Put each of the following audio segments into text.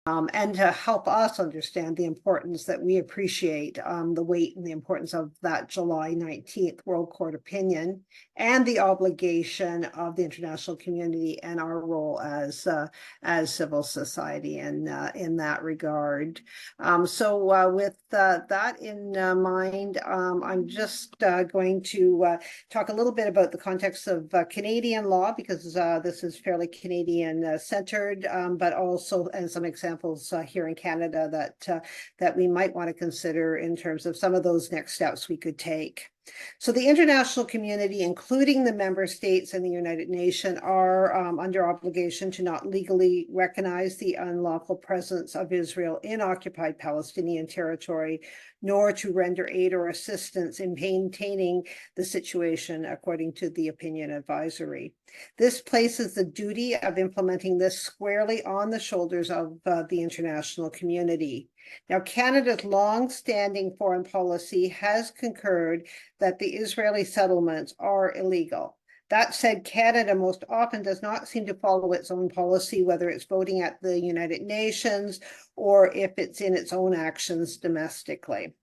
and to help us understand the importance that we appreciate, the weight and the importance of that July 19th World Court opinion and the obligation of the international community and our role as civil society in that regard. With that in mind, I'm just going to talk a little bit about the context of Canadian law, because this is fairly Canadian centered, but also, and some examples here in Canada that we might want to consider in terms of some of those next steps we could take. So the international community, including the member states and the United Nations, are under obligation to not legally recognize the unlawful presence of Israel in occupied Palestinian territory, nor to render aid or assistance in maintaining the situation, according to the opinion advisory. This places the duty of implementing this squarely on the shoulders of the international community. Now, Canada's long-standing foreign policy has concurred that the Israeli settlements are illegal. That said, Canada most often does not seem to follow its own policy, whether it's voting at the United Nations or if it's in its own actions domestically.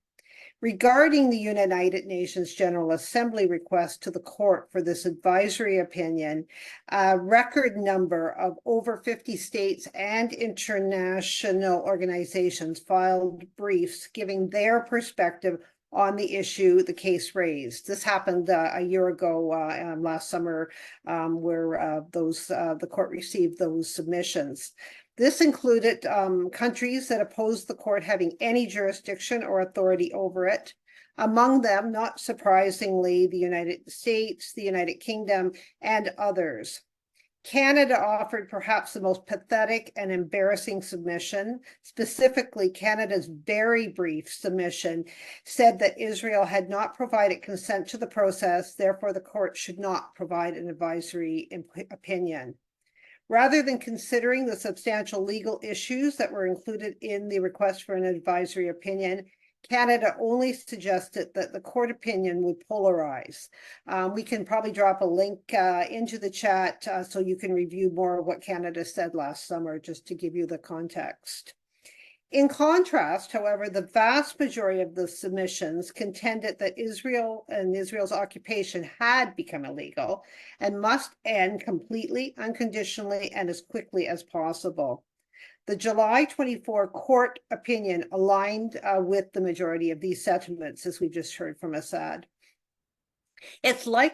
Regarding the United Nations General Assembly request to the court for this advisory opinion, a record number of over 50 states and international organizations filed briefs giving their perspective on the issue the case raised. This happened a year ago, last summer, where the court received those submissions. This included countries that opposed the court having any jurisdiction or authority over it. Among them, not surprisingly, the United States, the United Kingdom, and others. Canada offered perhaps the most pathetic and embarrassing submission. Specifically, Canada's very brief submission said that Israel had not provided consent to the process, therefore the court should not provide an advisory opinion. Rather than considering the substantial legal issues that were included in the request for an advisory opinion, Canada only suggested that the court opinion would polarize. We can probably drop a link into the chat so you can review more of what Canada said last summer, just to give you the context. In contrast, however, the vast majority of the submissions contended that Israel and Israel's occupation had become illegal and must end completely, unconditionally, and as quickly as possible. The July 24 court opinion aligned with the majority of these sentiments, as we just heard from Assad. It's likely